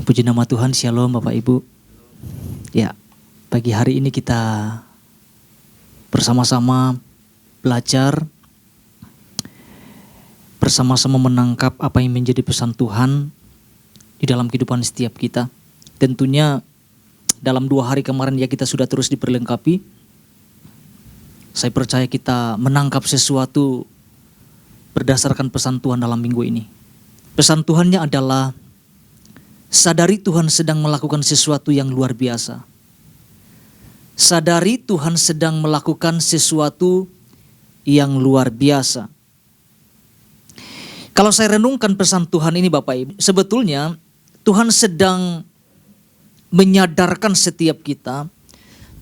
Puji nama Tuhan, Shalom Bapak Ibu. Ya, pagi hari ini kita bersama-sama belajar, bersama-sama menangkap apa yang menjadi pesan Tuhan di dalam kehidupan setiap kita. Tentunya dalam 2 hari kemarin ya kita sudah terus diperlengkapi. Saya percaya kita menangkap sesuatu berdasarkan pesan Tuhan dalam minggu ini. Pesan Tuhannya adalah sadari Tuhan sedang melakukan sesuatu yang luar biasa. Sadari Tuhan sedang melakukan sesuatu yang luar biasa. Kalau saya renungkan pesan Tuhan ini Bapak Ibu, sebetulnya Tuhan sedang menyadarkan setiap kita.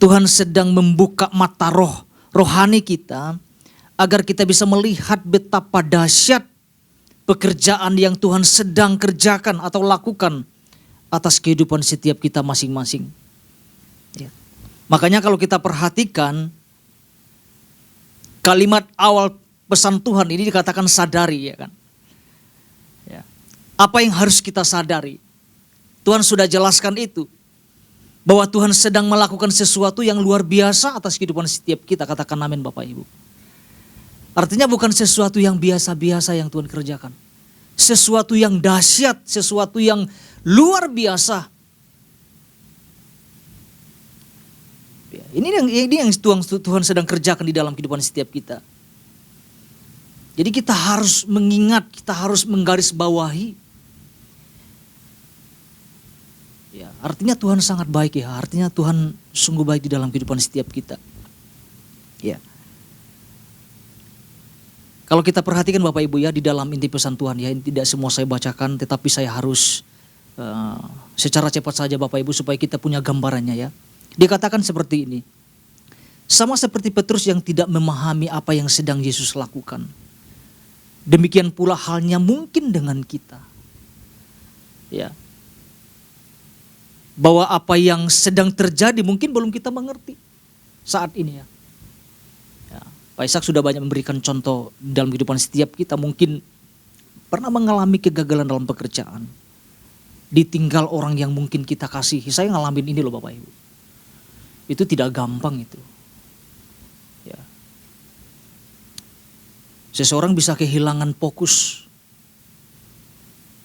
Tuhan sedang membuka mata rohani kita agar kita bisa melihat betapa dahsyat pekerjaan yang Tuhan sedang kerjakan atau lakukan atas kehidupan setiap kita masing-masing. Ya. Makanya kalau kita perhatikan kalimat awal pesan Tuhan ini dikatakan sadari, ya kan? Ya. Apa yang harus kita sadari? Tuhan sudah jelaskan itu. Bahwa Tuhan sedang melakukan sesuatu yang luar biasa atas kehidupan setiap kita. Katakan amin Bapak Ibu. Artinya bukan sesuatu yang biasa-biasa yang Tuhan kerjakan. Sesuatu yang dahsyat, sesuatu yang luar biasa. Ini yang Tuhan sedang kerjakan di dalam kehidupan setiap kita. Jadi kita harus mengingat, kita harus menggarisbawahi. Ya, artinya Tuhan sangat baik ya. Artinya Tuhan sungguh baik di dalam kehidupan setiap kita. Ya. Kalau kita perhatikan Bapak Ibu ya di dalam inti pesan Tuhan ya, ini tidak semua saya bacakan, tetapi saya harus secara cepat saja Bapak Ibu supaya kita punya gambarannya ya. Dikatakan seperti ini. Sama seperti Petrus yang tidak memahami apa yang sedang Yesus lakukan. Demikian pula halnya mungkin dengan kita. Ya. Bahwa apa yang sedang terjadi mungkin belum kita mengerti saat ini ya. Pak Ishak sudah banyak memberikan contoh dalam kehidupan setiap kita. Mungkin pernah mengalami kegagalan dalam pekerjaan. Ditinggal orang yang mungkin kita kasihi. Saya ngalamin ini loh Bapak Ibu. Itu tidak gampang itu. Ya. Seseorang bisa kehilangan fokus.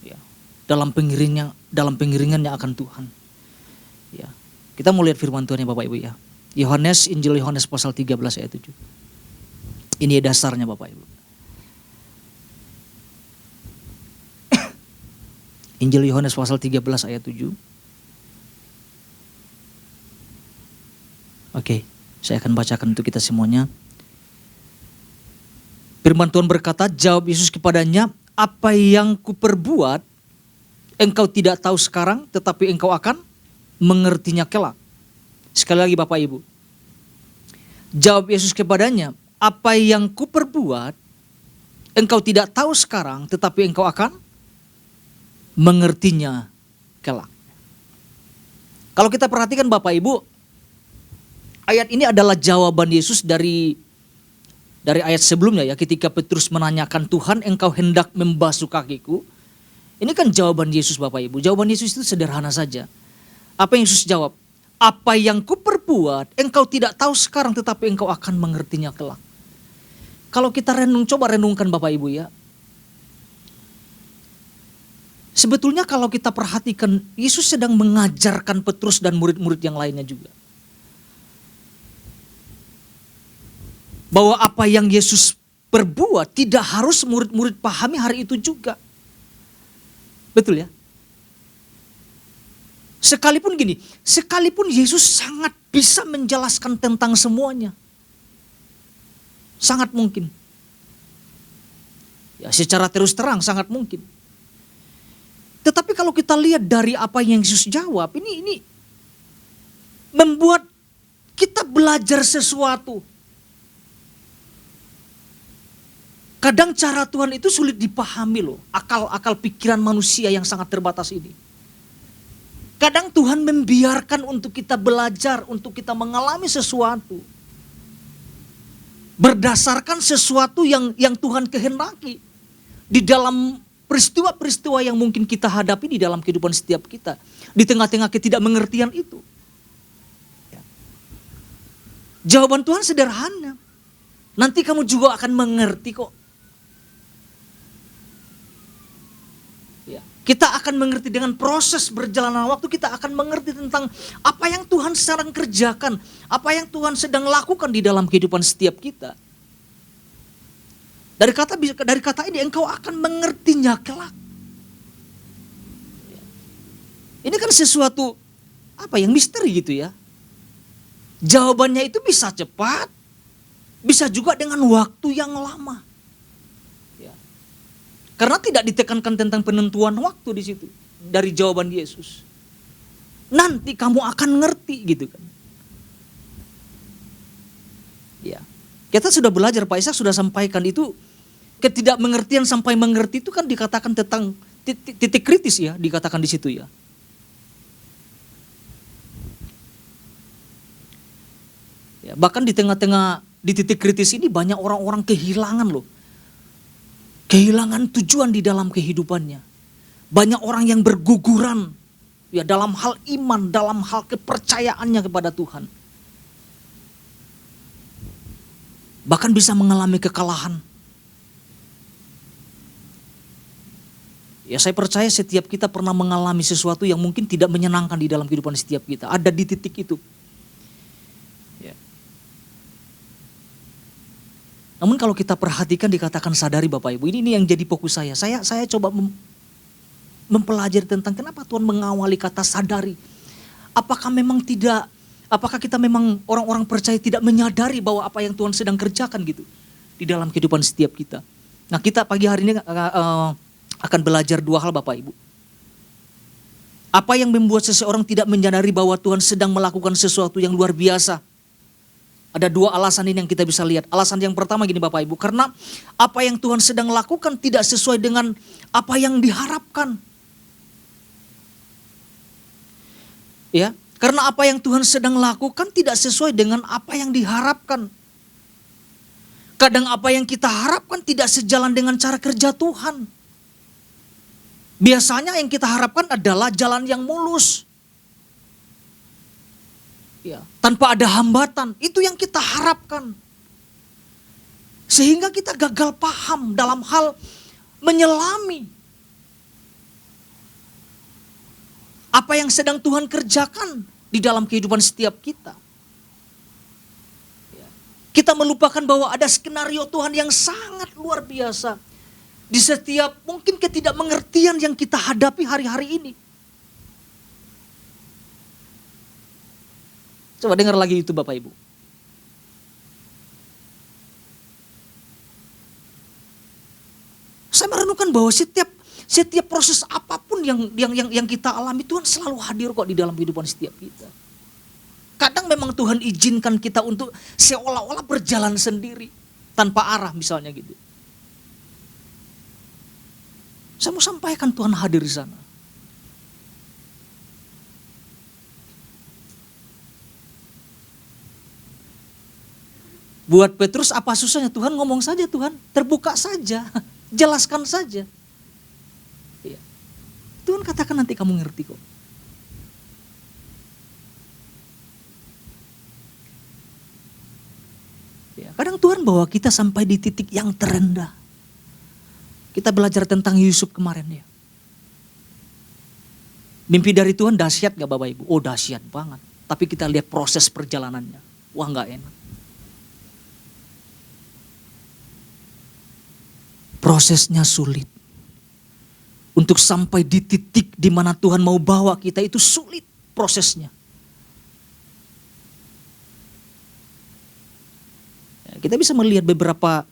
Ya. Dalam pengiringannya akan Tuhan. Ya. Kita mau lihat firman Tuhan ya Bapak Ibu ya. Injil Yohanes pasal 13 ayat 7. Ini dasarnya Bapak Ibu. Injil Yohanes pasal 13 ayat 7. Oke, saya akan bacakan untuk kita semuanya. Firman Tuhan berkata, jawab Yesus kepadanya, apa yang kuperbuat engkau tidak tahu sekarang, tetapi engkau akan mengertinya kelak. Sekali lagi Bapak Ibu. Jawab Yesus kepadanya, apa yang kuperbuat engkau tidak tahu sekarang, tetapi engkau akan mengertinya kelak. Kalau kita perhatikan Bapak Ibu, ayat ini adalah jawaban Yesus dari ayat sebelumnya ya, ketika Petrus menanyakan, Tuhan engkau hendak membasuh kakiku. Ini kan jawaban Yesus Bapak Ibu. Jawaban Yesus itu sederhana saja. Apa yang Yesus jawab? Apa yang kuperbuat engkau tidak tahu sekarang, tetapi engkau akan mengertinya kelak. Kalau kita coba renungkan Bapak Ibu ya. Sebetulnya kalau kita perhatikan, Yesus sedang mengajarkan Petrus dan murid-murid yang lainnya juga. Bahwa apa yang Yesus perbuat tidak harus murid-murid pahami hari itu juga. Betul ya? Sekalipun Yesus sangat bisa menjelaskan tentang semuanya. Sangat mungkin. Ya, secara terus terang sangat mungkin. Tetapi kalau kita lihat dari apa yang Yesus jawab, ini membuat kita belajar sesuatu. Kadang cara Tuhan itu sulit dipahami loh. Akal pikiran manusia yang sangat terbatas ini. Kadang Tuhan membiarkan untuk kita belajar, untuk kita mengalami sesuatu. Berdasarkan sesuatu yang Tuhan kehendaki. Di dalam peristiwa-peristiwa yang mungkin kita hadapi di dalam kehidupan setiap kita. Di tengah-tengah ketidakmengertian itu. Ya. Jawaban Tuhan sederhana. Nanti kamu juga akan mengerti kok. Ya. Kita akan mengerti dengan proses berjalanan waktu, kita akan mengerti tentang apa yang Tuhan sedang kerjakan. Apa yang Tuhan sedang lakukan di dalam kehidupan setiap kita. Dari kata ini engkau akan mengertinya kelak. Ini kan sesuatu yang misteri gitu ya. Jawabannya itu bisa cepat, bisa juga dengan waktu yang lama. Ya. Karena tidak ditekankan tentang penentuan waktu di situ dari jawaban Yesus. Nanti kamu akan ngerti gitu kan. Ya. Kita sudah belajar, Pak Ishak sudah sampaikan itu. Ketidakmengertian sampai mengerti itu kan dikatakan tentang titik kritis ya, dikatakan di situ ya. Ya, bahkan di tengah-tengah di titik kritis ini banyak orang-orang kehilangan loh. Kehilangan tujuan di dalam kehidupannya. Banyak orang yang berguguran ya dalam hal iman, dalam hal kepercayaannya kepada Tuhan. Bahkan bisa mengalami kekalahan. Ya saya percaya setiap kita pernah mengalami sesuatu yang mungkin tidak menyenangkan di dalam kehidupan setiap kita. Ada di titik itu. Ya. Namun kalau kita perhatikan dikatakan sadari Bapak Ibu. Ini yang jadi fokus saya. Saya coba mempelajari tentang kenapa Tuhan mengawali kata sadari. Apakah kita memang orang-orang percaya tidak menyadari bahwa apa yang Tuhan sedang kerjakan gitu. Di dalam kehidupan setiap kita. Nah kita pagi hari ini akan belajar dua hal Bapak Ibu. Apa yang membuat seseorang tidak menyadari bahwa Tuhan sedang melakukan sesuatu yang luar biasa? Ada dua alasan ini yang kita bisa lihat. Alasan yang pertama gini Bapak Ibu. Karena apa yang Tuhan sedang lakukan tidak sesuai dengan apa yang diharapkan. Ya, karena apa yang Tuhan sedang lakukan tidak sesuai dengan apa yang diharapkan. Kadang apa yang kita harapkan tidak sejalan dengan cara kerja Tuhan. Biasanya yang kita harapkan adalah jalan yang mulus. Ya, tanpa ada hambatan. Itu yang kita harapkan. Sehingga kita gagal paham dalam hal menyelami apa yang sedang Tuhan kerjakan di dalam kehidupan setiap kita. Ya. Kita melupakan bahwa ada skenario Tuhan yang sangat luar biasa. Di setiap mungkin ketidakmengertian yang kita hadapi hari-hari ini. Coba dengar lagi itu Bapak Ibu. Saya merenungkan bahwa setiap proses apapun yang kita alami Tuhan selalu hadir kok di dalam kehidupan setiap kita. Kadang memang Tuhan izinkan kita untuk seolah-olah berjalan sendiri tanpa arah misalnya gitu. Saya mau sampaikan Tuhan hadir di sana. Buat Petrus apa susahnya? Tuhan ngomong saja Tuhan, terbuka saja, jelaskan saja. Ya. Tuhan katakan nanti kamu ngerti kok. Ya, kadang Tuhan bawa kita sampai di titik yang terendah. Kita belajar tentang Yusuf kemarin ya. Mimpi dari Tuhan dahsyat gak Bapak Ibu? Oh dahsyat banget. Tapi kita lihat proses perjalanannya. Wah gak enak. Prosesnya sulit. Untuk sampai di titik di mana Tuhan mau bawa kita itu sulit prosesnya. Ya, kita bisa melihat beberapa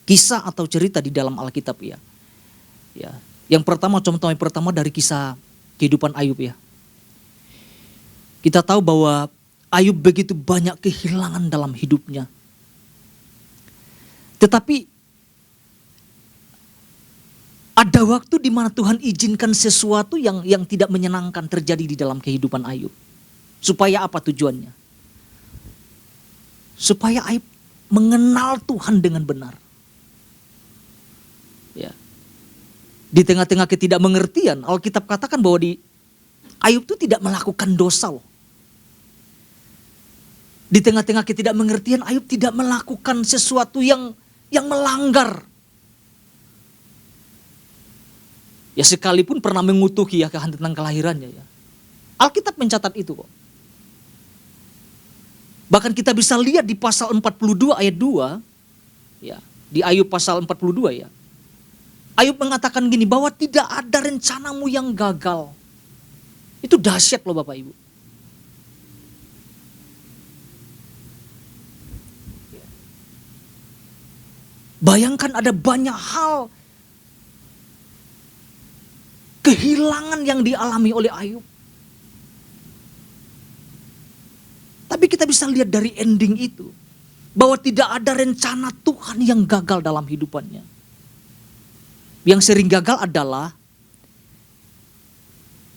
kisah atau cerita di dalam Alkitab ya. Ya, yang pertama contoh yang pertama dari kisah kehidupan Ayub ya. Kita tahu bahwa Ayub begitu banyak kehilangan dalam hidupnya. Tetapi ada waktu di mana Tuhan izinkan sesuatu yang tidak menyenangkan terjadi di dalam kehidupan Ayub. Supaya apa tujuannya? Supaya Ayub mengenal Tuhan dengan benar. Ya. Di tengah-tengah ketidakmengertian, Alkitab katakan bahwa Ayub itu tidak melakukan dosa loh. Di tengah-tengah ketidakmengertian, Ayub tidak melakukan sesuatu yang melanggar. Ya sekalipun pernah mengutuki ya tentang kelahirannya ya. Alkitab mencatat itu kok. Bahkan kita bisa lihat di pasal 42 ayat 2 ya, di Ayub pasal 42 ya. Ayub mengatakan gini, bahwa tidak ada rencanamu yang gagal. Itu dahsyat loh Bapak Ibu. Bayangkan ada banyak hal kehilangan yang dialami oleh Ayub. Tapi kita bisa lihat dari ending itu, bahwa tidak ada rencana Tuhan yang gagal dalam hidupannya. Yang sering gagal adalah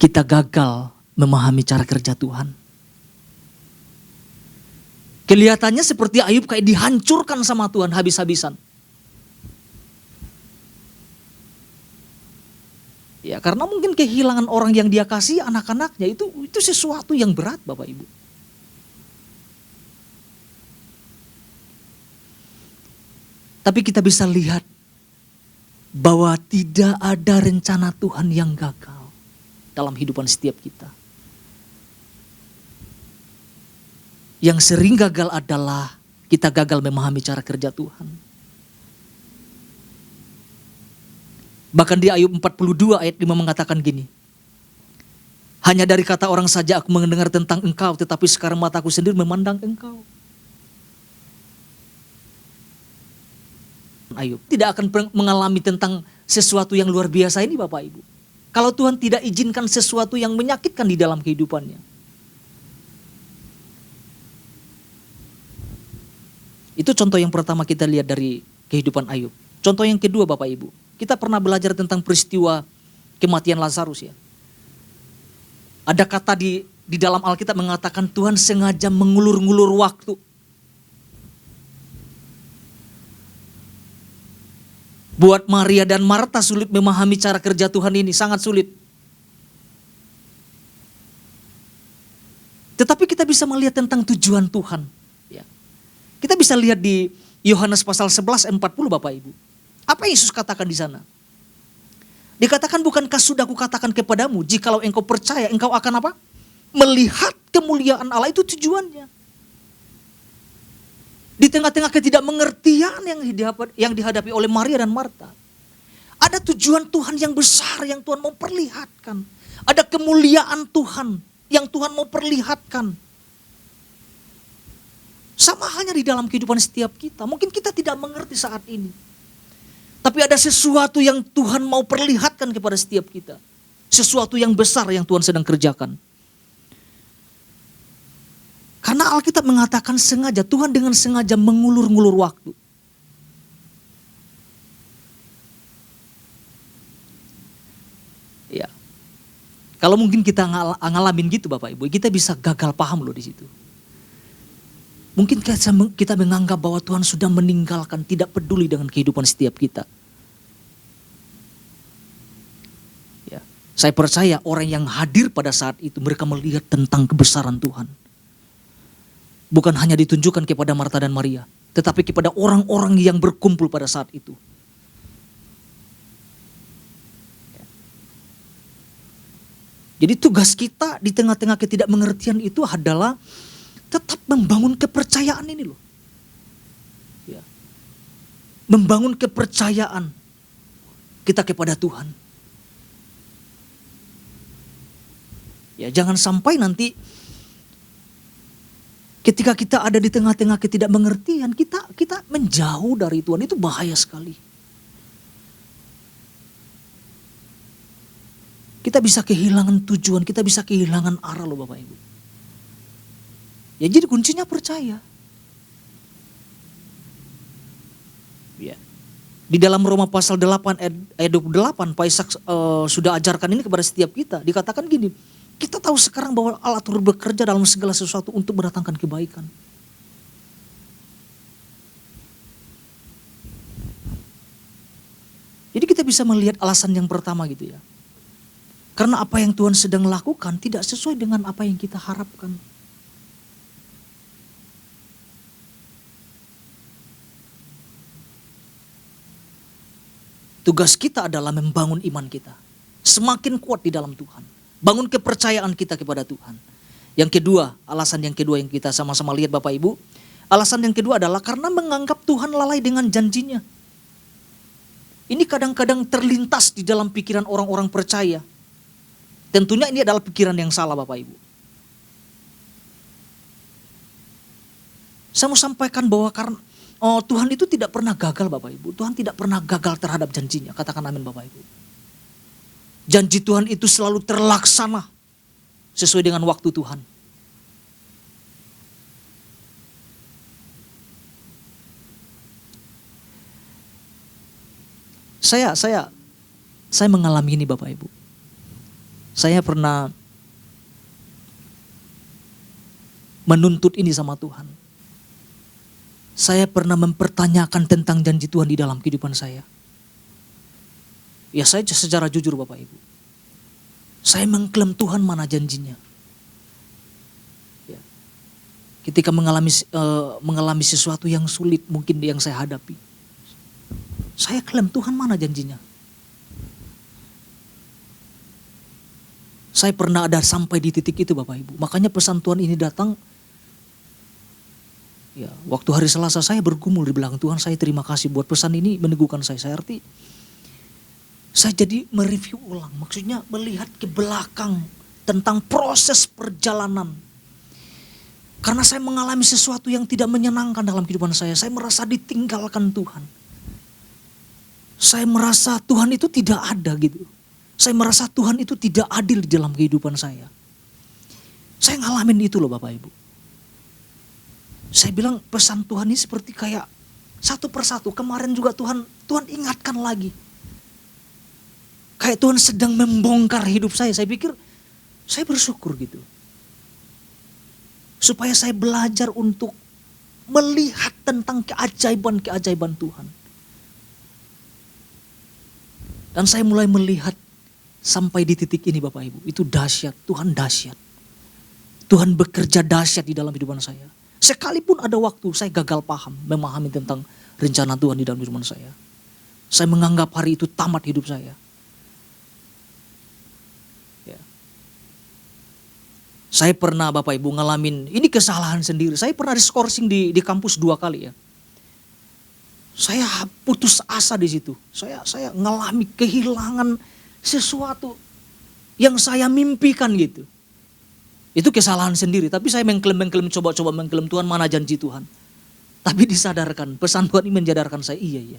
kita gagal memahami cara kerja Tuhan. Kelihatannya seperti Ayub kayak dihancurkan sama Tuhan habis-habisan. Ya karena mungkin kehilangan orang yang dia kasih, anak-anaknya, itu sesuatu yang berat Bapak Ibu. Tapi kita bisa lihat bahwa tidak ada rencana Tuhan yang gagal dalam kehidupan setiap kita. Yang sering gagal adalah kita gagal memahami cara kerja Tuhan. Bahkan di Ayub 42 ayat 5 mengatakan gini, hanya dari kata orang saja aku mendengar tentang engkau, tetapi sekarang mataku sendiri memandang engkau. Ayub tidak akan mengalami tentang sesuatu yang luar biasa ini Bapak Ibu, kalau Tuhan tidak izinkan sesuatu yang menyakitkan di dalam kehidupannya. Itu contoh yang pertama kita lihat dari kehidupan Ayub. Contoh yang kedua Bapak Ibu, kita pernah belajar tentang peristiwa kematian Lazarus ya. Ada kata di dalam Alkitab mengatakan Tuhan sengaja mengulur-ngulur waktu. Buat Maria dan Marta sulit memahami cara kerja Tuhan ini, sangat sulit. Tetapi kita bisa melihat tentang tujuan Tuhan. Ya. Kita bisa lihat di Yohanes pasal 11 ayat 40 Bapak Ibu. Apa Yesus katakan di sana? Dikatakan, bukankah sudah kukatakan kepadamu, jikalau engkau percaya, engkau akan apa? Melihat kemuliaan Allah, itu tujuannya. Di tengah-tengah ketidakmengertian yang dihadapi oleh Maria dan Marta, ada tujuan Tuhan yang besar yang Tuhan mau perlihatkan. Ada kemuliaan Tuhan yang Tuhan mau perlihatkan. Sama halnya di dalam kehidupan setiap kita. Mungkin kita tidak mengerti saat ini, tapi ada sesuatu yang Tuhan mau perlihatkan kepada setiap kita. Sesuatu yang besar yang Tuhan sedang kerjakan. Karena Alkitab mengatakan sengaja, Tuhan dengan sengaja mengulur-ngulur waktu. Ya. Kalau mungkin kita ngalamin gitu Bapak Ibu, kita bisa gagal paham loh di situ. Mungkin kita menganggap bahwa Tuhan sudah meninggalkan, tidak peduli dengan kehidupan setiap kita. Ya. Saya percaya orang yang hadir pada saat itu, mereka melihat tentang kebesaran Tuhan. Bukan hanya ditunjukkan kepada Marta dan Maria, tetapi kepada orang-orang yang berkumpul pada saat itu. Jadi tugas kita di tengah-tengah ketidakmengertian itu adalah tetap membangun kepercayaan ini loh. Ya. Membangun kepercayaan kita kepada Tuhan. Ya, jangan sampai nanti ketika kita ada di tengah-tengah ketidakmengertian, kita menjauh dari Tuhan, itu bahaya sekali. Kita bisa kehilangan tujuan, kita bisa kehilangan arah loh Bapak Ibu. Ya jadi kuncinya percaya. Ya. Di dalam Roma pasal 8 ayat 28, Pak Ishak sudah ajarkan ini kepada setiap kita. Dikatakan gini, kita tahu sekarang bahwa Allah turut bekerja dalam segala sesuatu untuk mendatangkan kebaikan. Jadi kita bisa melihat alasan yang pertama gitu ya. Karena apa yang Tuhan sedang lakukan tidak sesuai dengan apa yang kita harapkan. Tugas kita adalah membangun iman kita. Semakin kuat di dalam Tuhan. Bangun kepercayaan kita kepada Tuhan. Yang kedua, alasan yang kedua yang kita sama-sama lihat Bapak Ibu. Alasan yang kedua adalah karena menganggap Tuhan lalai dengan janjinya. Ini kadang-kadang terlintas di dalam pikiran orang-orang percaya. Tentunya ini adalah pikiran yang salah Bapak Ibu. Saya mau sampaikan bahwa karena Tuhan itu tidak pernah gagal Bapak Ibu. Tuhan tidak pernah gagal terhadap janjinya. Katakan amin Bapak Ibu. Janji Tuhan itu selalu terlaksana sesuai dengan waktu Tuhan. Saya mengalami ini Bapak Ibu. Saya pernah menuntut ini sama Tuhan. Saya pernah mempertanyakan tentang janji Tuhan di dalam kehidupan saya. Ya saya secara jujur Bapak Ibu. Saya mengklaim Tuhan mana janjinya. Ya. Ketika mengalami sesuatu yang sulit mungkin yang saya hadapi. Saya klaim Tuhan mana janjinya. Saya pernah ada sampai di titik itu Bapak Ibu. Makanya pesan Tuhan ini datang. Ya, waktu hari Selasa saya bergumul di belakang Tuhan. Saya terima kasih buat pesan ini meneguhkan saya. Saya arti saya jadi mereview ulang. Maksudnya melihat ke belakang tentang proses perjalanan. Karena saya mengalami sesuatu yang tidak menyenangkan dalam kehidupan saya. Saya merasa ditinggalkan Tuhan. Saya merasa Tuhan itu tidak ada gitu. Saya merasa Tuhan itu tidak adil di dalam kehidupan saya. Saya ngalamin itu loh Bapak Ibu. Saya bilang pesan Tuhan ini seperti kayak satu persatu. Kemarin juga Tuhan ingatkan lagi. Kayak Tuhan sedang membongkar hidup saya. Saya pikir saya bersyukur gitu. Supaya saya belajar untuk melihat tentang keajaiban-keajaiban Tuhan. Dan saya mulai melihat sampai di titik ini Bapak Ibu. Itu dahsyat, Tuhan dahsyat. Tuhan bekerja dahsyat di dalam kehidupan saya. Sekalipun ada waktu saya gagal paham, memahami tentang rencana Tuhan di dalam kehidupan saya. Saya menganggap hari itu tamat hidup saya. Ya. Saya pernah Bapak Ibu ngalamin, ini kesalahan sendiri. Saya pernah diskorsing di kampus 2 kali ya. Saya putus asa di situ. Saya ngalami kehilangan sesuatu yang saya mimpikan gitu. Itu kesalahan sendiri. Tapi saya mengklaim, coba mengklaim Tuhan mana janji Tuhan. Tapi disadarkan, pesan Tuhan ini menjadarkan saya, iya.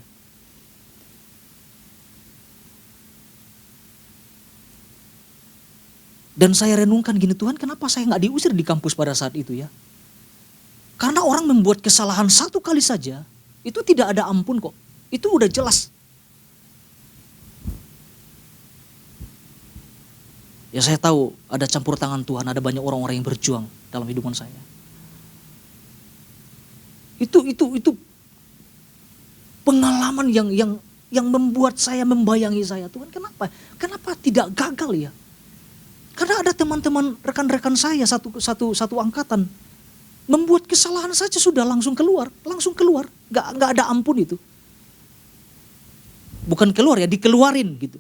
Dan saya renungkan gini, Tuhan kenapa saya gak diusir di kampus pada saat itu ya. Karena orang membuat kesalahan 1 kali saja, itu tidak ada ampun kok. Itu udah jelas. Ya saya tahu ada campur tangan Tuhan, ada banyak orang-orang yang berjuang dalam hidupan saya. Itu pengalaman yang membuat saya membayangi saya. Tuhan kenapa tidak gagal ya? Karena ada teman-teman rekan-rekan saya satu angkatan membuat kesalahan saja sudah langsung keluar, nggak ada ampun itu. Bukan keluar ya, dikeluarin gitu.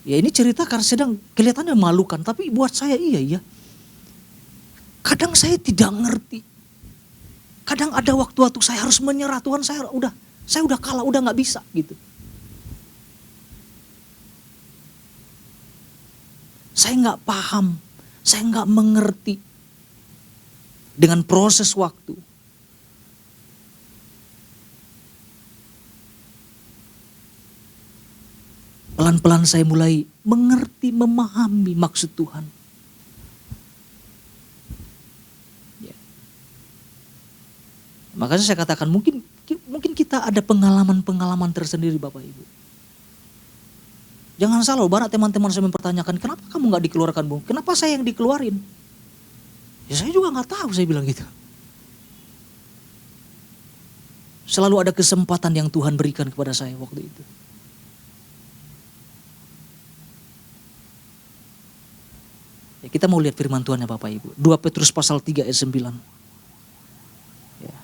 Ya ini cerita karena sedang kelihatannya memalukan, tapi buat saya iya. Kadang saya tidak ngerti. Kadang ada waktu-waktu saya harus menyerah, Tuhan saya udah kalah, udah nggak bisa gitu. Saya nggak paham, saya nggak mengerti dengan proses waktu. Pelan-pelan saya mulai mengerti, memahami maksud Tuhan. Ya. Makanya saya katakan mungkin kita ada pengalaman-pengalaman tersendiri Bapak Ibu. Jangan salah, banyak teman-teman saya mempertanyakan, kenapa kamu gak dikeluarkan Bu? Kenapa saya yang dikeluarin? Ya saya juga gak tahu, saya bilang gitu. Selalu ada kesempatan yang Tuhan berikan kepada saya waktu itu. Ya, kita mau lihat firman Tuhan ya Bapak Ibu. 2 Petrus pasal 3 ayat 9. Ya.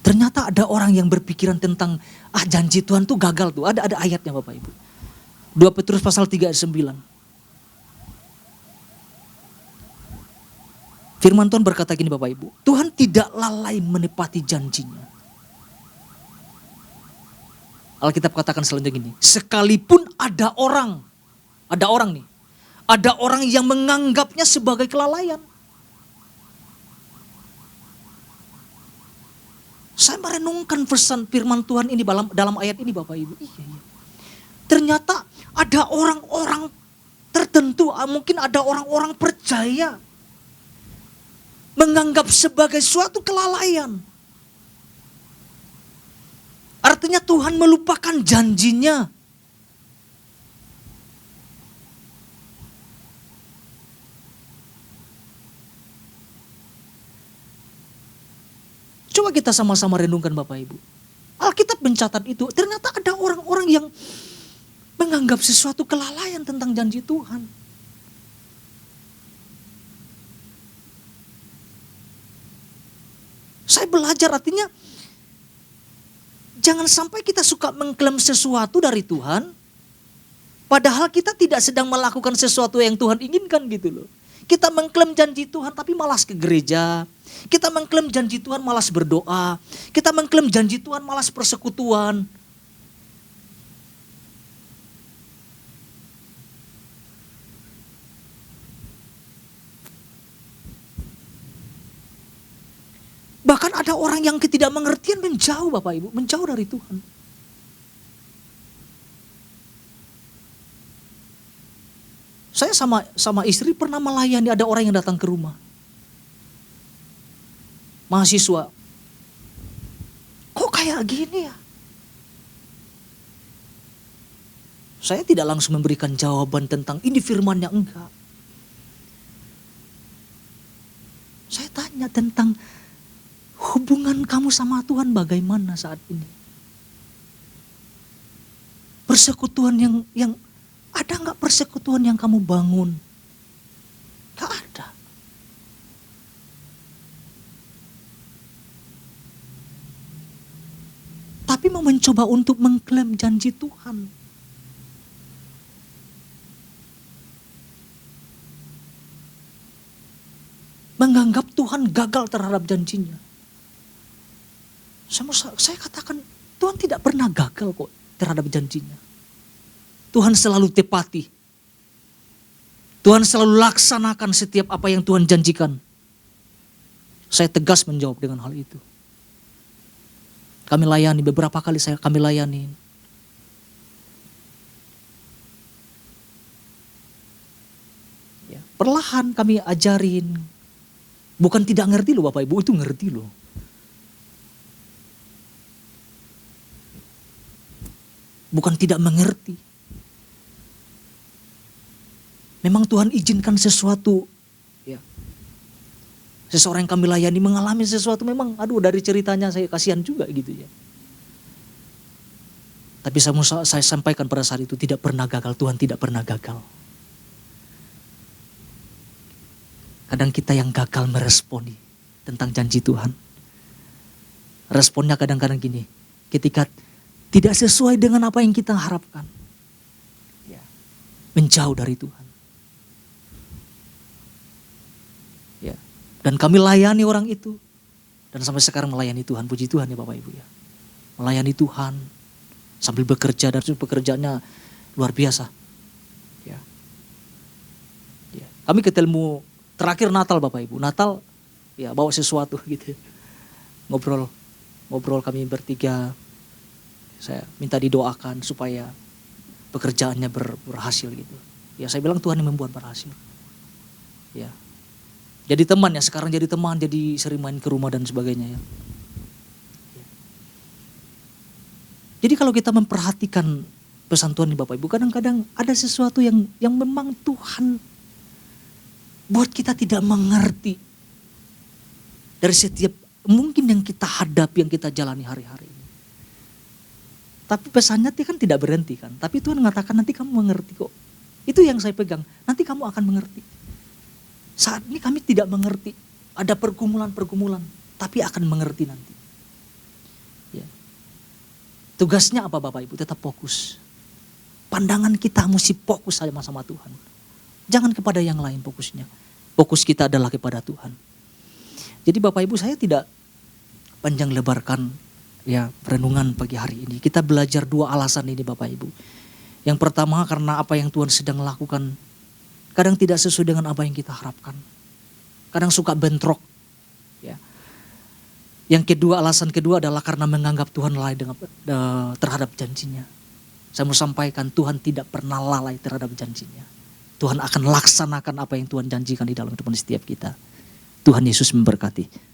Ternyata ada orang yang berpikiran tentang janji Tuhan tuh gagal tuh. Ada ayatnya Bapak Ibu. 2 Petrus pasal 3 ayat 9. Firman Tuhan berkata gini Bapak Ibu. Tuhan tidak lalai menepati janjinya. Alkitab katakan selanjutnya gini. Sekalipun ada orang nih. Ada orang yang menganggapnya sebagai kelalaian. Saya merenungkan pesan firman Tuhan ini dalam ayat ini Bapak Ibu. Iya. Ternyata ada orang-orang tertentu, mungkin ada orang-orang percaya. Menganggap sebagai suatu kelalaian. Artinya Tuhan melupakan janjinya. Coba kita sama-sama renungkan Bapak Ibu. Alkitab mencatat itu, ternyata ada orang-orang yang menganggap sesuatu kelalaian tentang janji Tuhan. Saya belajar artinya, jangan sampai kita suka mengklaim sesuatu dari Tuhan, padahal kita tidak sedang melakukan sesuatu yang Tuhan inginkan gitu loh. Kita mengklaim janji Tuhan tapi malas ke gereja. Kita mengklaim janji Tuhan malas berdoa. Kita mengklaim janji Tuhan malas persekutuan. Bahkan ada orang yang ketidakmengertian menjauh Bapak Ibu. Menjauh dari Tuhan. Saya sama istri pernah melayani ada orang yang datang ke rumah. Mahasiswa. Kok kayak gini ya? Saya tidak langsung memberikan jawaban tentang ini firmannya, enggak. Saya tanya tentang hubungan kamu sama Tuhan bagaimana saat ini? Persekutuan yang ada enggak persekutuan yang kamu bangun? Enggak ada. Tapi mau mencoba untuk mengklaim janji Tuhan. Menganggap Tuhan gagal terhadap janjinya. Saya katakan Tuhan tidak pernah gagal kok terhadap janjinya. Tuhan selalu tepati. Tuhan selalu laksanakan setiap apa yang Tuhan janjikan. Saya tegas menjawab dengan hal itu. Kami layani, beberapa kali kami layani. Ya, perlahan kami ajarin. Bukan tidak ngerti loh Bapak Ibu, itu ngerti loh. Bukan tidak mengerti. Memang Tuhan izinkan sesuatu. Ya. Seseorang yang kami layani mengalami sesuatu memang dari ceritanya saya kasihan juga gitu ya. Tapi saya sampaikan pada saat itu tidak pernah gagal. Tuhan tidak pernah gagal. Kadang kita yang gagal meresponi tentang janji Tuhan. Responnya kadang-kadang gini. Ketika tidak sesuai dengan apa yang kita harapkan. Ya. Menjauh dari Tuhan. Ya. Dan kami layani orang itu. Dan sampai sekarang melayani Tuhan. Puji Tuhan ya Bapak Ibu ya. Melayani Tuhan. Sambil bekerja dan pekerjaannya luar biasa. Ya. Ya. Kami ketemu terakhir Natal Bapak Ibu. Natal ya bawa sesuatu gitu. Ngobrol kami bertiga. Saya minta didoakan supaya pekerjaannya berhasil gitu. Ya saya bilang Tuhan yang membuat berhasil. Ya. Jadi teman ya, sekarang jadi teman, jadi sering main ke rumah dan sebagainya ya. Jadi kalau kita memperhatikan pesan Tuhan nih Bapak Ibu, kadang-kadang ada sesuatu yang memang Tuhan buat kita tidak mengerti. Dari setiap mungkin yang kita hadapi, yang kita jalani hari-hari ini. Tapi pesannya kan tidak berhenti kan. Tapi Tuhan mengatakan nanti kamu mengerti kok. Itu yang saya pegang. Nanti kamu akan mengerti. Saat ini kami tidak mengerti. Ada pergumulan-pergumulan. Tapi akan mengerti nanti. Ya. Tugasnya apa Bapak Ibu? Tetap fokus. Pandangan kita mesti fokus saja sama Tuhan. Jangan kepada yang lain fokusnya. Fokus kita adalah kepada Tuhan. Jadi Bapak Ibu, saya tidak panjang lebarkan ya renungan pagi hari ini. Kita belajar 2 alasan ini Bapak Ibu. Yang pertama karena apa yang Tuhan sedang lakukan kadang tidak sesuai dengan apa yang kita harapkan. Kadang suka bentrok. Ya. Yang kedua, alasan kedua adalah karena menganggap Tuhan lalai terhadap janjinya. Saya mau sampaikan Tuhan tidak pernah lalai terhadap janjinya. Tuhan akan laksanakan apa yang Tuhan janjikan di dalam kehidupan setiap kita. Tuhan Yesus memberkati.